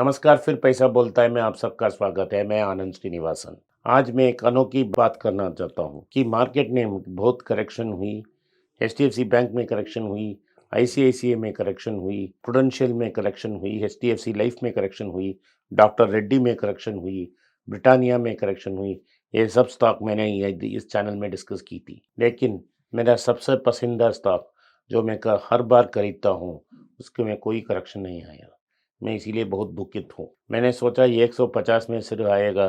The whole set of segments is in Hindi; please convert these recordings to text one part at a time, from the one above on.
नमस्कार, फिर पैसा बोलता है में आप सबका स्वागत है। मैं आनंद श्रीनिवासन। आज मैं एक अनोखी बात करना चाहता हूँ कि मार्केट में बहुत करेक्शन हुई। एचडीएफसी बैंक में करेक्शन हुई, आईसीआईसीआई में करेक्शन हुई, प्रूडेंशियल में करेक्शन हुई, एचडीएफसी लाइफ में करेक्शन हुई, डॉक्टर रेड्डी में करेक्शन हुई, ब्रिटानिया में करेक्शन हुई। ये सब स्टॉक मैंने इस चैनल में डिस्कस की थी, लेकिन मेरा सबसे पसंदीदा स्टॉक जो मैं हर बार खरीदता हूँ उसके में कोई करेक्शन नहीं आया। मैं इसीलिए बहुत दुखित हूँ। मैंने सोचा ये 150 में सिर आएगा,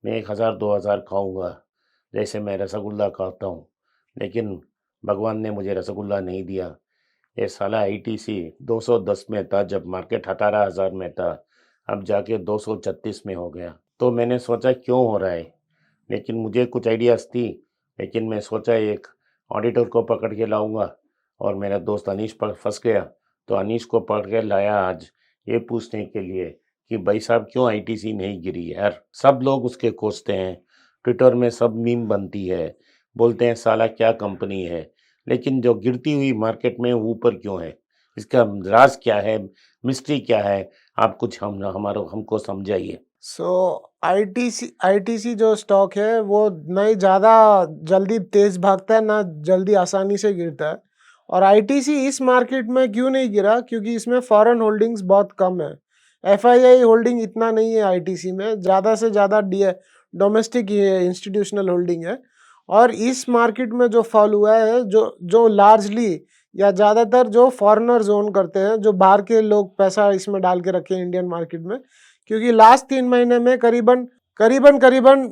मैं 1000-2000 खाऊंगा जैसे मैं रसगुल्ला खाता हूँ, लेकिन भगवान ने मुझे रसगुल्ला नहीं दिया। ये साला आईटीसी 210 में था जब मार्केट 18,000 में था, अब जाके 236 में हो गया। तो मैंने सोचा क्यों हो रहा है, लेकिन मुझे कुछ आइडियाज़ थी, लेकिन मैं सोचा एक ऑडिटर को पकड़ के लाऊंगा। और मेरा दोस्त अनीश पर फंस गया, तो अनीश को पकड़ के लाया आज ये पूछने के लिए कि भाई साहब क्यों आईटीसी नहीं गिरी यार। सब लोग उसके कोसते हैं, ट्विटर में सब मीम बनती है, बोलते हैं साला क्या कंपनी है, लेकिन जो गिरती हुई मार्केट में ऊपर क्यों है, इसका राज क्या है, मिस्ट्री क्या है? आप कुछ हमको समझाइए। आईटीसी जो स्टॉक है वो ना ही ज़्यादा जल्दी तेज भागता है ना जल्दी आसानी से गिरता है। और आईटीसी इस मार्केट में क्यों नहीं गिरा, क्योंकि इसमें फॉरेन होल्डिंग्स बहुत कम है। एफआईआई होल्डिंग इतना नहीं है आईटीसी में, ज़्यादा से ज़्यादा डोमेस्टिक ही है, इंस्टीट्यूशनल होल्डिंग है। और इस मार्केट में जो फॉल हुआ है, जो जो लार्जली या ज़्यादातर जो फॉरेनर्स ओन करते हैं, जो बाहर के लोग पैसा इसमें डाल के रखे हैं इंडियन मार्केट में, क्योंकि लास्ट 3 महीने में करीबन करीबन करीबन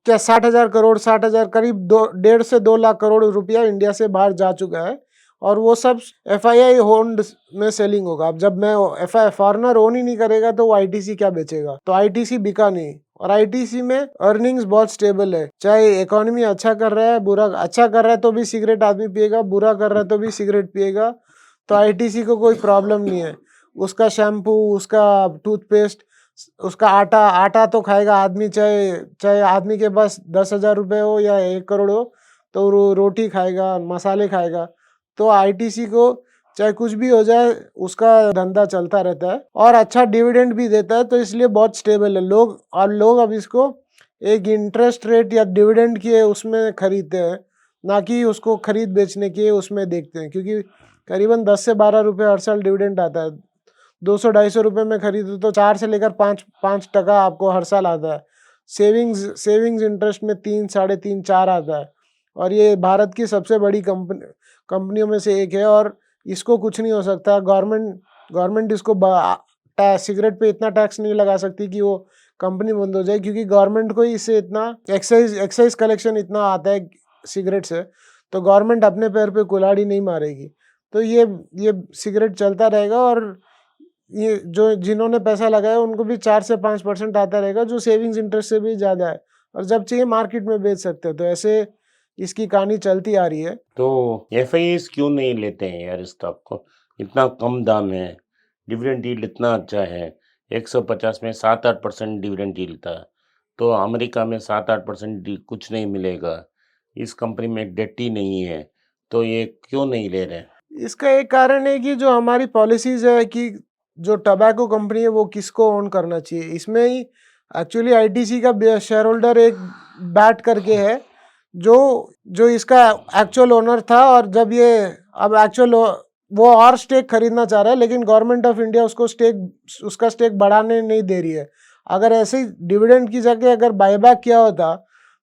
क्या 60,000 करोड़ 60,000 करीब 1.5 से 2 लाख करोड़ रुपया इंडिया से बाहर जा चुका है। और वो सब एफआईआई होल्ड में सेलिंग होगा। अब जब मैं एफआई फॉरनर ओन ही नहीं करेगा तो वो आईटीसी क्या बेचेगा, तो आईटीसी बिका नहीं। और आईटीसी में अर्निंग्स बहुत स्टेबल है, चाहे इकोनॉमी अच्छा कर रहा है बुरा अच्छा कर रहा है तो भी सिगरेट आदमी पिएगा, बुरा कर रहा है तो भी सिगरेट पिएगा। तो आईटीसी को कोई प्रॉब्लम नहीं है। उसका शैम्पू, उसका टूथपेस्ट, उसका आटा आटा तो खाएगा आदमी, चाहे चाहे आदमी के पास 10,000 रुपये हो या 1 करोड़ हो, तो रोटी खाएगा, मसाले खाएगा। तो आईटीसी को चाहे कुछ भी हो जाए उसका धंधा चलता रहता है और अच्छा डिविडेंड भी देता है, तो इसलिए बहुत स्टेबल है। लोग अब इसको एक इंटरेस्ट रेट या डिविडेंड के उसमें खरीदते हैं, ना कि उसको खरीद बेचने के उसमें देखते हैं, क्योंकि करीबन 10 से 12 रुपये हर साल डिविडेंड आता है। 200-250 रुपये में खरीदो तो 4 से लेकर 5% आपको हर साल आता है। सेविंग्स इंटरेस्ट में 3, 3.5, 4 आता है। और ये भारत की सबसे बड़ी कंपनियों में से एक है और इसको कुछ नहीं हो सकता। गवर्नमेंट इसको सिगरेट पे इतना टैक्स नहीं लगा सकती कि वो कंपनी बंद हो जाए, क्योंकि गवर्नमेंट को इससे इतना एक्साइज कलेक्शन इतना आता है सिगरेट से, तो गवर्नमेंट अपने पैर पे कुल्हाड़ी नहीं मारेगी। तो ये सिगरेट चलता रहेगा और ये जो जिन्होंने पैसा लगाया उनको भी 4 से 5% आता रहेगा, जो सेविंग्स इंटरेस्ट से भी ज़्यादा है। और जब चाहिए मार्केट में बेच सकते हैं। तो ऐसे इसकी कहानी चलती आ रही है। तो एफआईएस क्यों नहीं लेते हैं यार स्टॉक को? इतना कम दाम है, डिविडेंड यील्ड इतना अच्छा है, 150 में 7-8% डिविडेंड यील्ड था, तो अमेरिका में 7-8% कुछ नहीं मिलेगा। इस कंपनी में डेट ही नहीं है, तो ये क्यों नहीं ले रहे? इसका एक कारण है कि जो हमारी पॉलिसीज है कि जो टबैको कंपनी है वो किसको ओन करना चाहिए। इसमें ही एक्चुअली आईटीसी का शेयर होल्डर एक बैट करके है, जो इसका एक्चुअल ओनर था। और जब ये अब एक्चुअल वो और स्टेक खरीदना चाह रहा है, लेकिन गवर्नमेंट ऑफ इंडिया उसका स्टेक बढ़ाने नहीं दे रही है। अगर ऐसे ही डिविडेंड की जगह अगर बायबैक किया होता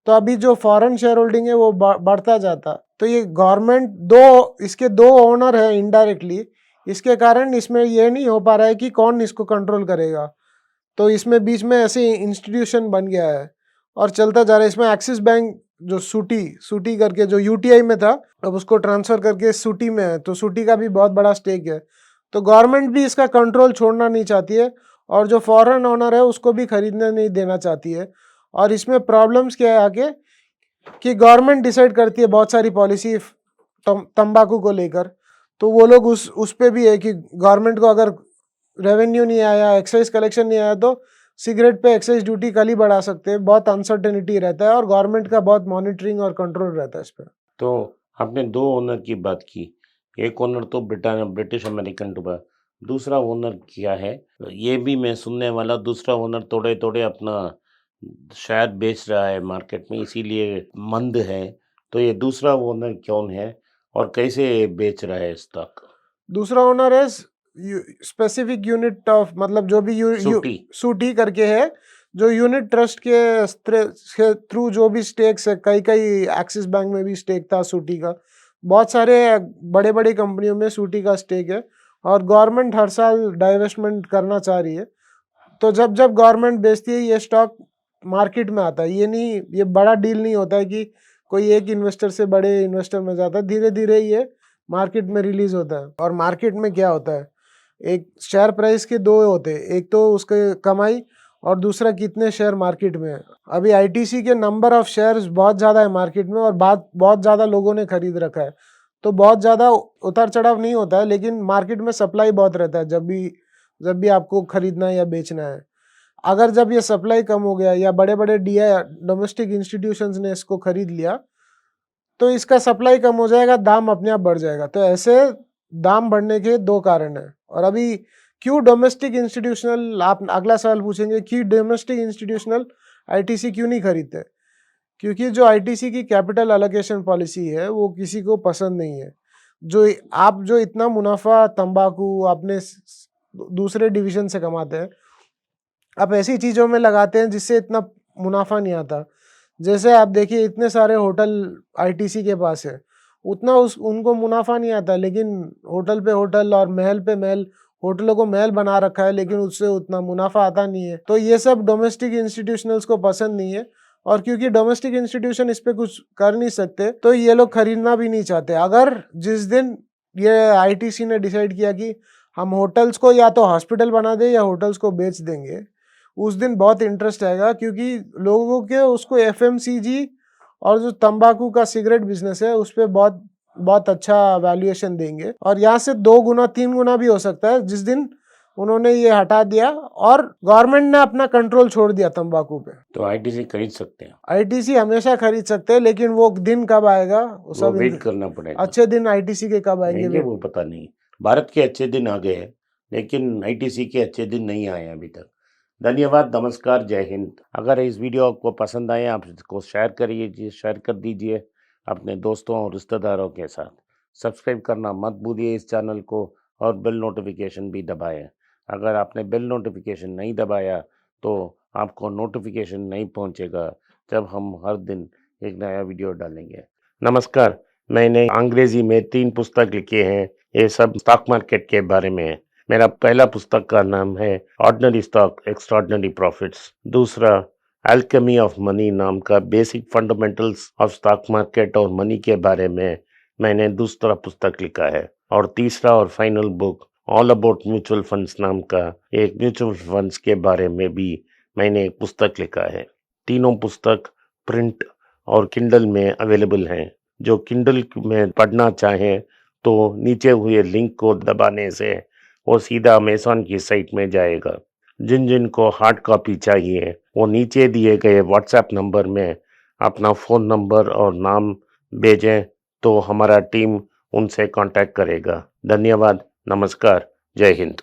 तो अभी जो फॉरेन शेयर होल्डिंग है वो बढ़ता जाता। तो ये गवर्नमेंट इसके दो ओनर है इनडायरेक्टली, इसके कारण इसमें ये नहीं हो पा रहा है कि कौन इसको कंट्रोल करेगा। तो इसमें बीच में ऐसे इंस्टीट्यूशन बन गया है और चलता जा रहा है। इसमें एक्सिस बैंक जो सूटी करके जो यूटीआई में था, अब उसको ट्रांसफर करके सूटी में है, तो सूटी का भी बहुत बड़ा स्टेक है। तो गवर्नमेंट भी इसका कंट्रोल छोड़ना नहीं चाहती है और जो फॉरेन ओनर है उसको भी खरीदने नहीं देना चाहती है। और इसमें प्रॉब्लम्स क्या है आगे कि गवर्नमेंट डिसाइड करती है बहुत सारी पॉलिसी तंबाकू को लेकर, तो वो लोग उस पे भी है कि गवर्नमेंट को अगर रेवेन्यू नहीं आया, एक्साइज कलेक्शन नहीं आया, तो सिगरेट पे एक्साइज ड्यूटी कल ही बढ़ा सकते हैं। बहुत अनसर्टेनिटी रहता है और गवर्नमेंट का बहुत मॉनिटरिंग और कंट्रोल रहता है इस पर। तो आपने दो ओनर की बात की, एक ओनर तो ब्रिटिश अमेरिकन दूसरा ओनर क्या है? ये भी मैं सुनने वाला, दूसरा ओनर थोड़े-थोड़े अपना शेयर बेच रहा है मार्केट में, इसीलिए मंद है। तो ये दूसरा ओनर कौन है और कैसे बेच रहा है स्टॉक? दूसरा ओनर है स्पेसिफिक यूनिट ऑफ, मतलब जो भी सूटी। सूटी करके है, जो यूनिट ट्रस्ट के थ्रू जो भी स्टेक्स है, कई कई एक्सिस बैंक में भी स्टेक था सूटी का, बहुत सारे बड़े बड़ी कंपनियों में सूटी का स्टेक है, और गवर्नमेंट हर साल डाइवेस्टमेंट करना चाह रही है। तो जब जब गवर्नमेंट बेचती है ये स्टॉक मार्केट में आता है, ये बड़ा डील नहीं होता है कि कोई एक इन्वेस्टर से बड़े इन्वेस्टर में जाता है, धीरे धीरे ये मार्केट में रिलीज होता है। और मार्केट में क्या होता है, एक शेयर प्राइस के दो होते हैं, एक तो उसके कमाई और दूसरा कितने शेयर मार्केट में है। अभी आईटीसी के नंबर ऑफ शेयर्स बहुत ज़्यादा है मार्केट में, और बहुत ज़्यादा लोगों ने खरीद रखा है, तो बहुत ज़्यादा उतार चढ़ाव नहीं होता है, लेकिन मार्केट में सप्लाई बहुत रहता है जब भी आपको खरीदना है या बेचना है। अगर जब ये सप्लाई कम हो गया या बड़े बड़े डीआई डोमेस्टिक इंस्टीट्यूशंस ने इसको खरीद लिया, तो इसका सप्लाई कम हो जाएगा, दाम अपने आप बढ़ जाएगा। तो ऐसे दाम बढ़ने के दो कारण हैं। और अभी क्यों डोमेस्टिक इंस्टीट्यूशनल, आप अगला सवाल पूछेंगे कि डोमेस्टिक इंस्टीट्यूशनल आईटीसी क्यों नहीं खरीदते? क्योंकि जो आईटीसी की कैपिटल एलोकेशन पॉलिसी है वो किसी को पसंद नहीं है। जो इतना मुनाफा तंबाकू अपने दूसरे डिवीजन से कमाते हैं, आप ऐसी चीज़ों में लगाते हैं जिससे इतना मुनाफा नहीं आता। जैसे आप देखिए, इतने सारे होटल आईटीसी के पास है, उतना उनको मुनाफा नहीं आता, लेकिन होटल पे होटल और महल पे महल, होटलों को महल बना रखा है, लेकिन उससे उतना मुनाफा आता नहीं है। तो ये सब डोमेस्टिक इंस्टीट्यूशनल्स को पसंद नहीं है, और क्योंकि डोमेस्टिक इंस्टीट्यूशन इस पे कुछ कर नहीं सकते, तो ये लोग खरीदना भी नहीं चाहते। अगर जिस दिन ये आईटीसी ने डिसाइड किया कि हम होटल्स को या तो हॉस्पिटल बना दें या होटल्स को बेच देंगे, उस दिन बहुत इंटरेस्ट आएगा, क्योंकि लोगों के उसको एफएमसीजी और जो तंबाकू का सिगरेट बिजनेस है उस पर बहुत बहुत अच्छा वैल्यूएशन देंगे, और यहाँ से 2 गुना 3 गुना भी हो सकता है जिस दिन उन्होंने ये हटा दिया और गवर्नमेंट ने अपना कंट्रोल छोड़ दिया तंबाकू पे। तो आईटीसी खरीद सकते हैं? आईटीसी हमेशा खरीद सकते हैं, लेकिन वो दिन कब आएगा वो सब वेट करना पड़ेगा। अच्छे दिन आईटीसी के कब आएंगे वो पता नहीं। भारत के अच्छे दिन आ गए हैं, लेकिन आईटीसी के अच्छे दिन नहीं आए अभी तक। धन्यवाद, नमस्कार, जय हिंद। अगर इस वीडियो आपको पसंद आए, आप इसको शेयर कर दीजिए अपने दोस्तों और रिश्तेदारों के साथ। सब्सक्राइब करना मत भूलिए इस चैनल को, और बेल नोटिफिकेशन भी दबाएं। अगर आपने बेल नोटिफिकेशन नहीं दबाया तो आपको नोटिफिकेशन नहीं पहुंचेगा जब हम हर दिन एक नया वीडियो डालेंगे। नमस्कार, मैंने अंग्रेजी में 3 पुस्तक लिखे हैं, ये सब स्टॉक मार्केट के बारे में है। मेरा पहला पुस्तक का नाम है ऑर्डिनरी स्टॉक एक्स्ट्राऑर्डिनरी प्रॉफिट्स। दूसरा अल्केमी ऑफ मनी नाम का basic fundamentals of stock market और मनी के बारे में मैंने दूसरा पुस्तक लिखा है। और तीसरा और final book all about mutual funds नाम का एक म्यूचुअल फंड्स के बारे में भी मैंने एक पुस्तक लिखा है। तीनों पुस्तक प्रिंट और किंडल में अवेलेबल हैं। जो किंडल में पढ़ना चाहें तो नीचे हुए लिंक को दबाने से वो सीधा अमेज़न की साइट में जाएगा। जिन को हार्ड कॉपी चाहिए वो नीचे दिए गए व्हाट्सएप नंबर में अपना फ़ोन नंबर और नाम भेजें, तो हमारा टीम उनसे कांटेक्ट करेगा। धन्यवाद, नमस्कार, जय हिंद।